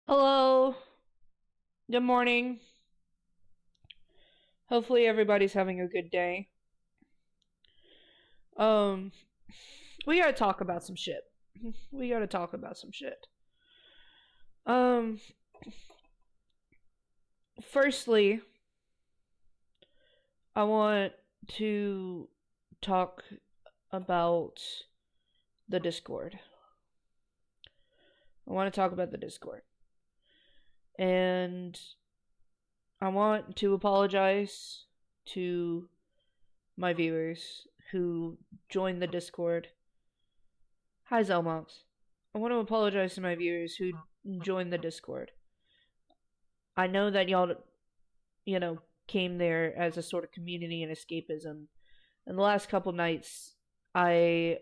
Hello, good morning. Hopefully everybody's having a good day. Um, we gotta talk about some shit. We gotta talk about some shit. Um, Firstly, I want to talk about the Discord. I want to talk about the Discord. And I want to apologize to my viewers who joined the Discord. Hi, Zelmox. I want to apologize to my viewers who joined the Discord. I know that y'all, came there as a sort of community and escapism. And the last couple nights, I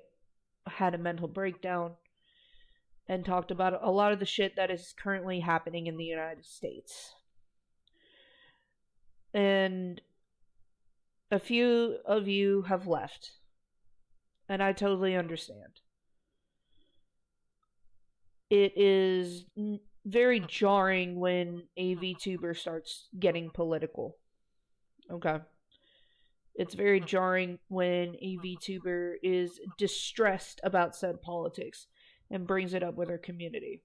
had a mental breakdown and talked about a lot of the shit that is currently happening in the United States. And a few of you have left, and I totally understand. It is very jarring when a VTuber starts getting political. Okay. It's very jarring when a VTuber is distressed about said politics and brings it up with her community.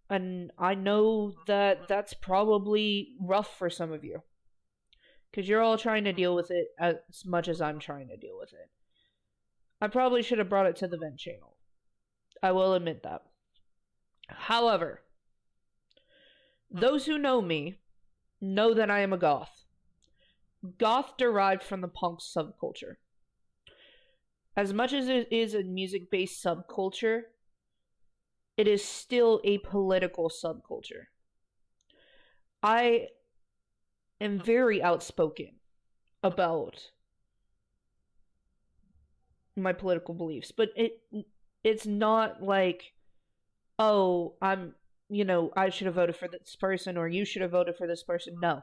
And I know that that's probably rough for some of you. Because you're all trying to deal with it as much as I'm trying to deal with it. I probably should have brought it to the vent channel. I will admit that. However, those who know me know that I am a goth. Goth derived from the punk subculture. As much as it is a music based subculture, it is still a political subculture. I am very outspoken about my political beliefs, but it's not like, oh, I should have voted for this person or you should have voted for this person. No.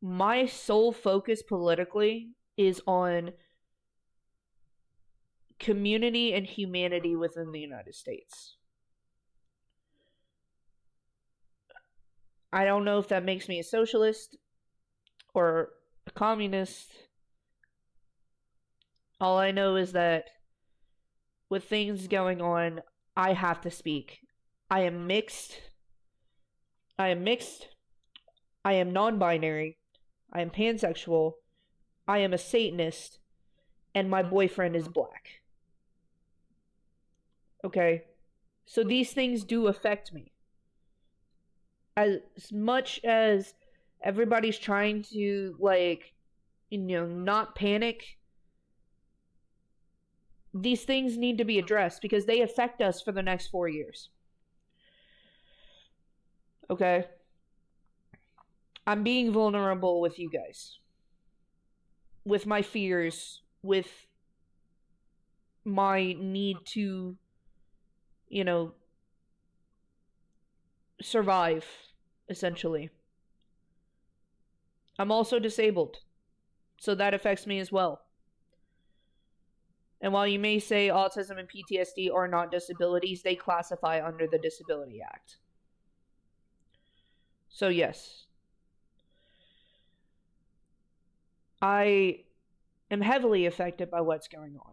My sole focus politically is on community and humanity within the United States. I don't know if that makes me a socialist or a communist. All I know is that with things going on, I have to speak. I am mixed. I am mixed. I am non binary. I am pansexual. I am a Satanist. And my boyfriend is black. Okay? So these things do affect me. As much as everybody's trying to, not panic, these things need to be addressed because they affect us for the next 4 years. Okay? I'm being vulnerable with you guys. With my fears, with my need to, survive, essentially. I'm also disabled, so that affects me as well. And while you may say autism and PTSD are not disabilities, they classify under the Disability Act. So, yes. I am heavily affected by what's going on.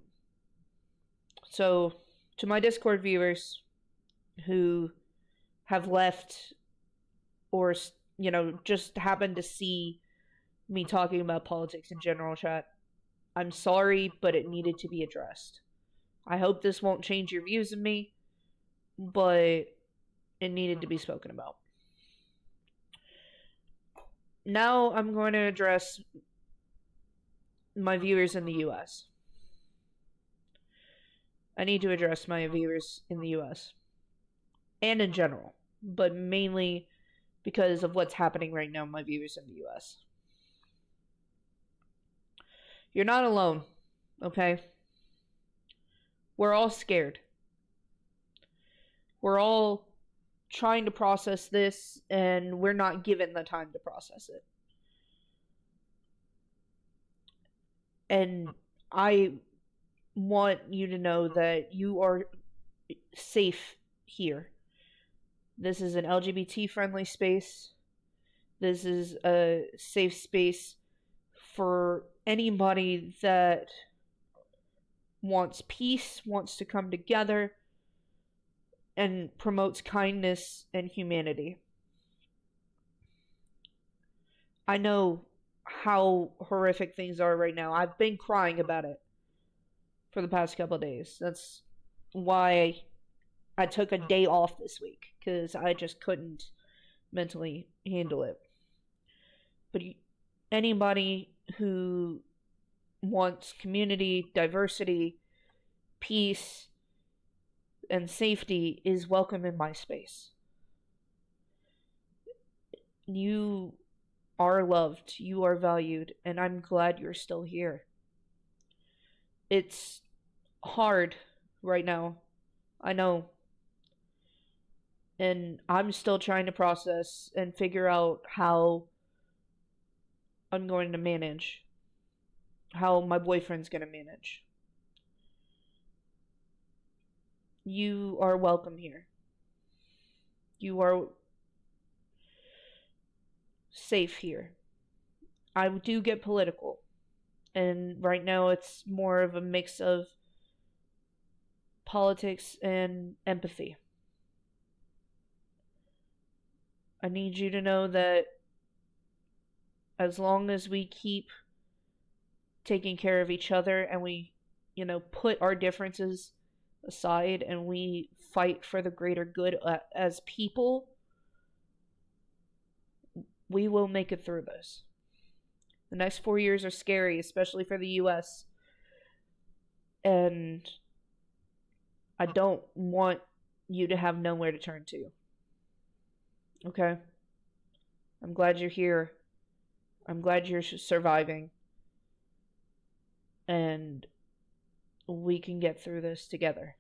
So, to my Discord viewers who have left or, just happened to see me talking about politics in general chat, I'm sorry, but it needed to be addressed. I hope this won't change your views of me, but it needed to be spoken about. Now I'm going to address my viewers in the US. I need to address my viewers in the US. And in general, but mainly because of what's happening right now, my viewers in the US. You're not alone, okay? We're all scared. We're all trying to process this, and we're not given the time to process it. And I want you to know that you are safe here. This is an LGBT friendly space. This is a safe space for anybody that wants peace, wants to come together, and promotes kindness and humanity. I know how horrific things are right now. I've been crying about it for the past couple of days. That's why I took a day off this week, because I just couldn't mentally handle it. But anybody who wants community, diversity, peace, and safety is welcome in my space. You are loved, you are valued, and I'm glad you're still here. It's hard right now, I know. And I'm still trying to process and figure out how I'm going to manage, how my boyfriend's going to manage. You are welcome here. You are safe here. I do get political, and right now it's more of a mix of politics and empathy. I need you to know that as long as we keep taking care of each other and we, put our differences aside and we fight for the greater good as people, we will make it through this. The next 4 years are scary, especially for the US. And I don't want you to have nowhere to turn to. Okay? I'm glad you're here. I'm glad you're surviving. And we can get through this together.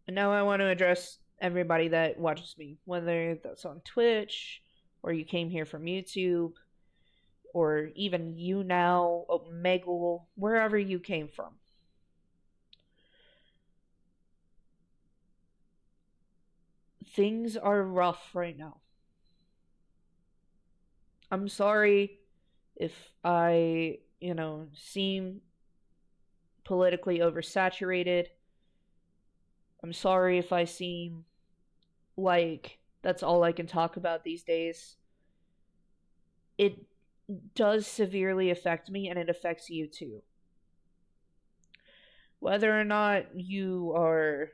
Now I want to address everybody that watches me, whether that's on Twitch, or you came here from YouTube, or even YouNow, Omegle, wherever you came from. Things are rough right now. I'm sorry if I, seem politically oversaturated. I'm sorry if I seem like that's all I can talk about these days. It does severely affect me, and it affects you too. Whether or not you are,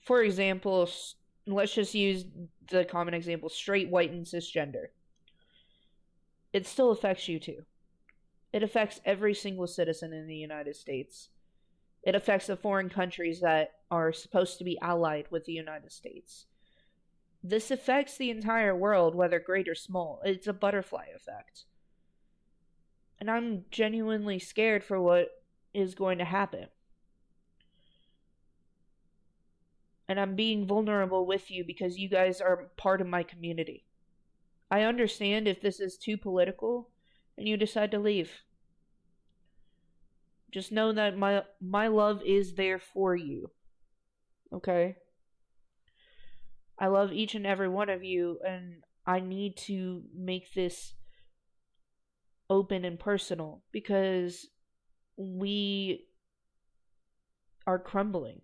for example, let's just use the common example, straight, white, and cisgender. It still affects you too. It affects every single citizen in the United States. It affects the foreign countries that are supposed to be allied with the United States. This affects the entire world, whether great or small. It's a butterfly effect. And I'm genuinely scared for what is going to happen. And I'm being vulnerable with you because you guys are part of my community. I understand if this is too political and you decide to leave. Just know that my love is there for you. Okay? I love each and every one of you, and I need to make this open and personal because we are crumbling.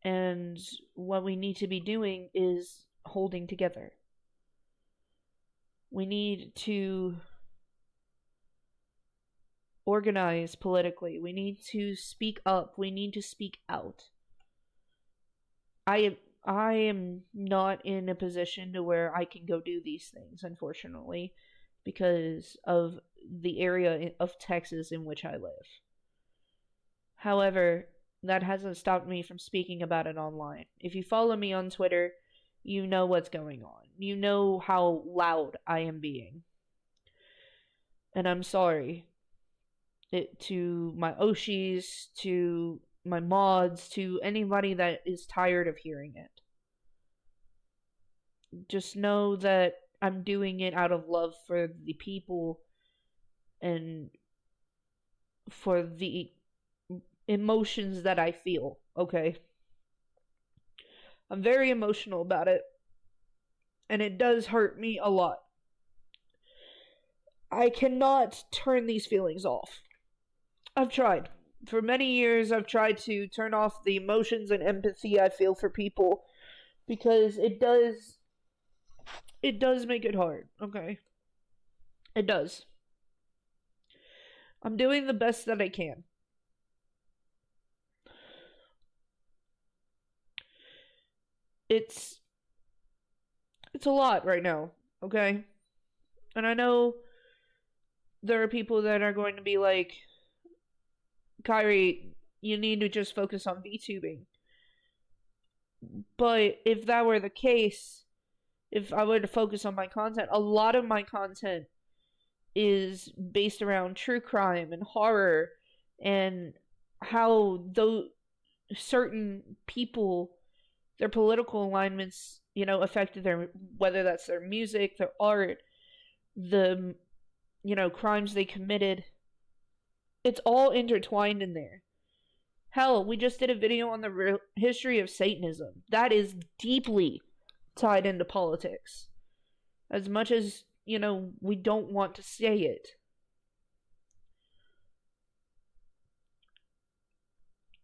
And what we need to be doing is holding together. We need to organize politically. We need to speak up. We need to speak out. I am not in a position to where I can go do these things, unfortunately, because of the area of Texas in which I live. However, that hasn't stopped me from speaking about it online. If you follow me on Twitter, you know what's going on. You know how loud I am being. And I'm sorry. To my Oshis, to my mods, to anybody that is tired of hearing it. Just know that I'm doing it out of love for the people and for the emotions that I feel, okay? I'm very emotional about it, and it does hurt me a lot. I cannot turn these feelings off. I've tried. For many years, I've tried to turn off the emotions and empathy I feel for people because it does make it hard, okay? It does. I'm doing the best that I can. It's it's a lot right now, okay? And I know there are people that are going to be like, Kyrie, you need to just focus on VTubing. But if that were the case, if I were to focus on my content, a lot of my content is based around true crime and horror and how those certain people, their political alignments, affected their, whether that's their music, their art, the crimes they committed. It's all intertwined in there. Hell, we just did a video on the history of Satanism. That is deeply tied into politics. As much as, we don't want to say it.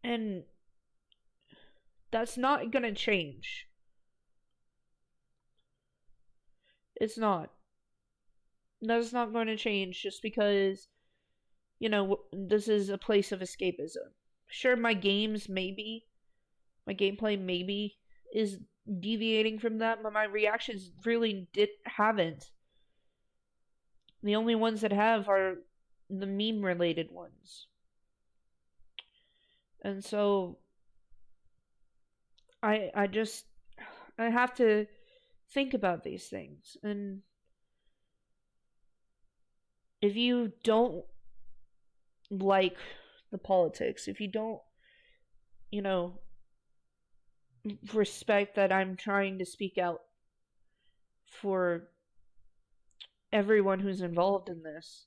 And that's not gonna change. It's not. That's not going to change just because, this is a place of escapism. Sure, my games maybe, my gameplay maybe is deviating from that, but my reactions really haven't. The only ones that have are the meme related ones. And so I have to think about these things. And if you don't like the politics, if you don't, you know, respect that I'm trying to speak out for everyone who's involved in this,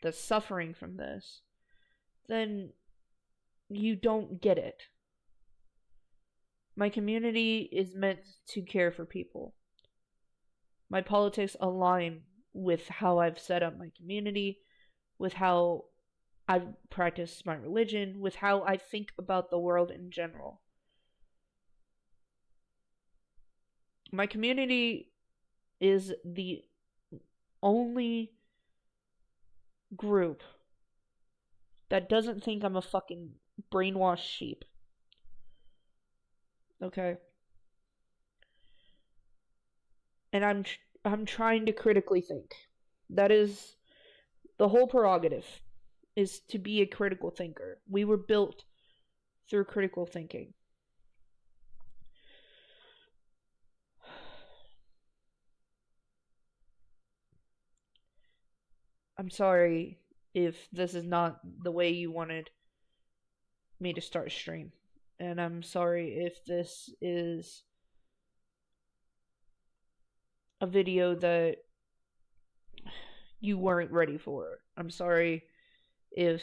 that's suffering from this, then you don't get it. My community is meant to care for people. My politics align with how I've set up my community, with how I practice my religion, with how I think about the world in general. My community is the only group that doesn't think I'm a fucking brainwashed sheep. Okay? And I'm trying to critically think. That is the whole prerogative, is to be a critical thinker. We were built through critical thinking. I'm sorry if this is not the way you wanted me to start a stream. And I'm sorry if this is a video that you weren't ready for. I'm sorry if